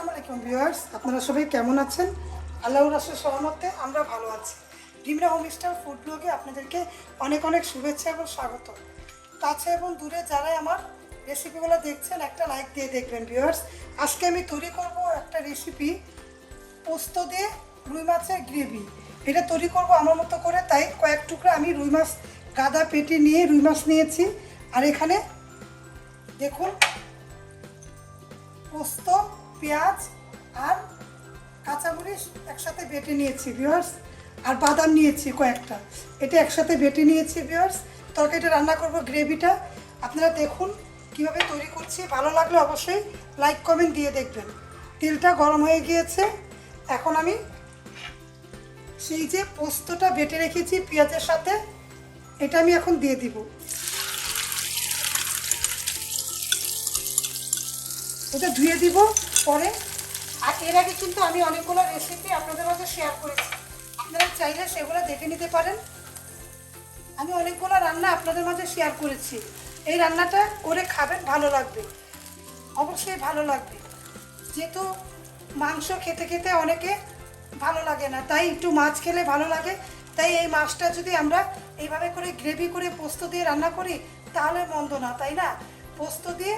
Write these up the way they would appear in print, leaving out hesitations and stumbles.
আসসালামু আলাইকুম ভিউয়ার্স, আপনারা সবাই কেমন আছেন? আল্লাহর রাসূলের সহমতে আমরা ভালো আছি। রিমনা হোমস্টার ফুড ব্লগে আপনাদেরকে অনেক অনেক শুভেচ্ছা এবং স্বাগত। কাছে এবং দূরে যারাই আমার রেসিপিগুলো দেখছেন একটা লাইক দিয়ে দেখবেন ভিউয়ার্স। আজকে আমি তৈরি করব একটা রেসিপি, পোস্ত দিয়ে রুই মাছের গ্রেভি। এটা তৈরি করব আমার মতো করে, তাই কয়েক টুকরা আমি রুই মাছ গাদা পেটে নিয়ে রুই মাছ নিয়েছি। আর এখানে দেখুন পোস্ত, পেঁয়াজ আর কাঁচামরিচ একসাথে বেটে নিয়েছি ভিউয়ার্স, আর বাদাম নিয়েছি কয়েকটা, এটা একসাথে বেটে নিয়েছি ভিউয়ার্স। তরকারিটা রান্না করব, গ্রেভিটা আপনারা দেখুন কিভাবে তৈরি করছি। ভালো লাগলে অবশ্যই লাইক কমেন্ট দিয়ে দেখবেন। তেলটা গরম হয়ে গিয়েছে, এখন আমি সেই যে পোস্তটা বেটে রেখেছি পেঁয়াজের সাথে, এটা আমি এখন দিয়ে দিব। এটা ধুয়ে দিব পরে। আর এর আগে কিন্তু আমি অনেকগুলো রেসিপি আপনাদের মাঝে শেয়ার করেছি, আপনারা চাইলে সেগুলো দেখে নিতে পারেন। আমি অনেকগুলো রান্না আপনাদের মাঝে শেয়ার করেছি, এই রান্নাটা করে খাবেন, ভালো লাগবে, অবশ্যই ভালো লাগবে। যেহেতু মাংস খেতে খেতে অনেকে ভালো লাগে না, তাই একটু মাছ খেলে ভালো লাগে। তাই এই মাছটা যদি আমরা এইভাবে করে গ্রেভি করে পোস্ত দিয়ে রান্না করি তাহলে মন্দ না, তাই না? পোস্ত দিয়ে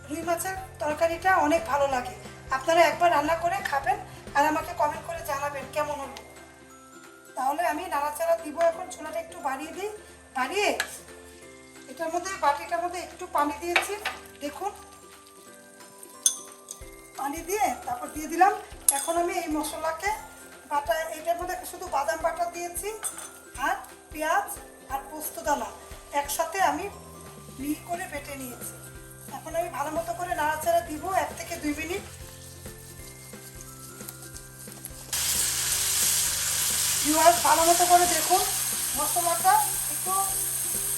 রুই মাছের তরকারিটা অনেক ভালো লাগে। আপনারা একবার রান্না করে খাবেন আর আমাকে কমেন্ট করে জানাবেন কেমন হলো। তাহলে আমি নাড়াচাড়া দিব। এখন চুলাটা একটু বাড়িয়ে দিই, বাড়িয়ে এটার মধ্যে বাটিটার মধ্যে একটু পানি দিয়েছি, দেখুন পানি দিয়ে তারপর দিয়ে দিলাম। এখন আমি এই মশলাকে বাটা, এটার মধ্যে শুধু বাদাম বাটা দিয়েছি আর পেঁয়াজ আর পোস্তদানা একসাথে আমি মিহি করে বেটে নিয়েছি। এখন আমি ভালো মতো করে নাড়াচাড়া দিব 1 থেকে 2 মিনিট। ভিউয়ার্স ভালো মতো করে দেখুন, মশলাটা একটু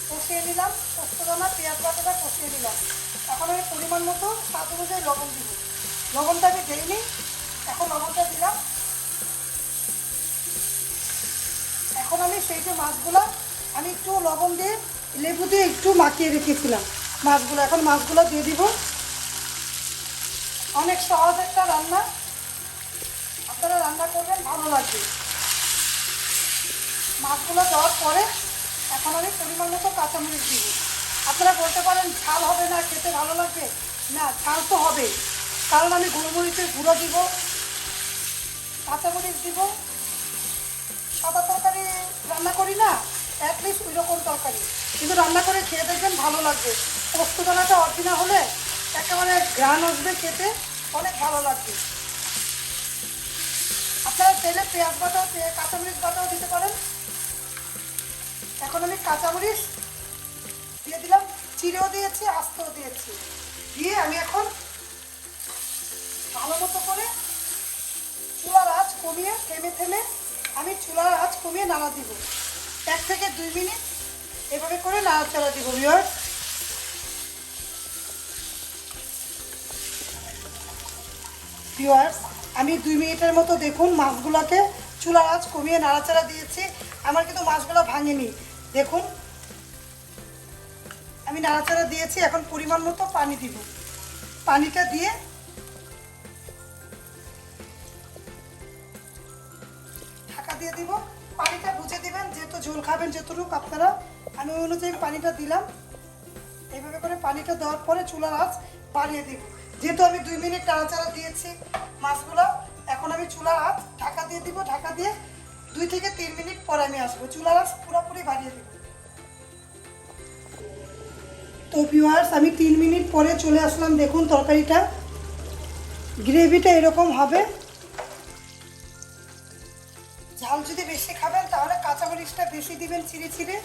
কষিয়ে নিলাম, পোস্তদানা পেঁয়াজ বাটাটা কষিয়ে নিলাম। এখন আমি পরিমাণ মতো স্বাদ অনুযায়ী লবণ দিব। লবণটা আমি দিইনি, এখন লবণটা দিলাম। এখন আমি সেই যে মাছগুলো আমি একটু লবণ দিয়ে লেবু দিয়ে একটু মাখিয়ে রেখেছিলাম মাছগুলো, এখন মাছগুলো দিয়ে দিব। অনেক সহজ একটা রান্না, আপনারা রান্না করবেন, ভালো লাগবে। মাছগুলো দেওয়ার পরে এখন আমি পরিমাণ মতো কাঁচামরিচ দিব। আপনারা বলতে পারেন ঝাল হবে না, খেতে ভালো লাগবে না, ঝাল তো হবে, কারণ আমি গোলমরিচের গুঁড়ো দিব, কাঁচামরিচ দিব। সাদা তরকারি রান্না করি না, অ্যাটলিস্ট ওই রকম তরকারি কিন্তু রান্না করে খেয়ে দেখবেন, ভালো লাগবে। পোস্তদানাটা অরিজিনাল হলে একেবারে ঘ্রাণ আসবে, খেতে অনেক ভালো লাগবে। আপনারা তেলে পেঁয়াজ বাটাও কাঁচামরিচ বাটাও দিতে পারেন। এখন আমি কাঁচামরিচ দিয়ে দিলাম, চিড়েও দিয়েছি আস্তেও দিয়েছি, দিয়ে আমি এখন ভালো মতো করে চুলার আঁচ কমিয়ে থেমে থেমে আমি চুলার আঁচ কমিয়ে নাড়া দিব। 1 থেকে 2 মিনিট এভাবে করে নাড়াচাড়া দিব ভিউয়ার্স। ভিউয়ার্স আমি 2 মিনিটের মতো দেখুন মাছগুলোকে চুলার আঁচ কমিয়ে নাড়াচাড়া দিয়েছি, আমার কিন্তু মাছগুলো ভাঙেনি। দেখুন আমি নাড়াচাড়া দিয়েছি, এখন পরিমাণ মতো পানি দিব। পানিটা দিয়ে ঢাকা দিয়ে দিব। পানিটা বুঝে দিবেন, যেহেতু ঝোল খাবেন যতটুকু আপনারা, আমি ওই অনুযায়ী পানিটা দিলাম। এইভাবে করে পানিটা দেওয়ার পরে চুলার আঁচ বাড়িয়ে দিব। যেহেতু আমি 2 মিনিট নাড়াচাড়া দিয়েছি মাছগুলো, এখন আমি চুলার আঁচ ঢাকা দিয়ে দিব। ঢাকা দিয়ে 2 থেকে 3 মিনিট পরে আমি আসবো, চুলার আঁচ পুরোপুরি বাড়িয়ে দেব। তো ভিউয়ার্স আমি 3 মিনিট পরে চলে আসলাম। দেখুন তরকারিটা, গ্রেভিটা এরকম হবে। ঝাল যদি বেশি খাবেন তাহলে কাঁচামরিচটা বেশি দিবেন ছিঁড়ে ছিঁড়ে,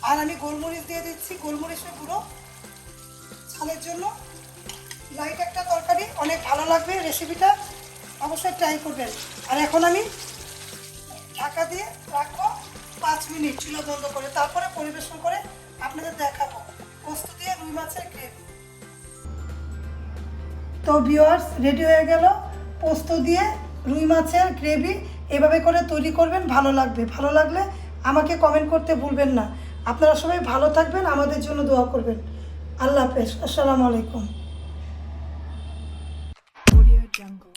আর আমি গোলমরিচ দিয়ে দিচ্ছি, গোলমরিচের গুঁড়ো ঝালের জন্য। লাইট একটা তরকারি, অনেক ভালো লাগবে রেসিপিটা, অবশ্যই ট্রাই করবেন। আর এখন আমি ঢাকা দিয়ে রাখবো 5 মিনিট চুলা বন্ধ করে, তারপরে পরিবেশন করে আপনাদের দেখাবো পোস্ত দিয়ে রুই মাছের গ্রেভি। তো ভিউয়ার্স রেডি হয়ে গেল পোস্ত দিয়ে রুই মাছের গ্রেভি। এভাবে করে তৈরি করবেন, ভালো লাগবে। ভালো লাগলে আমাকে কমেন্ট করতে ভুলবেন না। আপনারা সবাই ভালো থাকবেন, আমাদের জন্য দোয়া করবেন। আল্লাহ হাফেজ, আসসালামু আলাইকুম। jungle.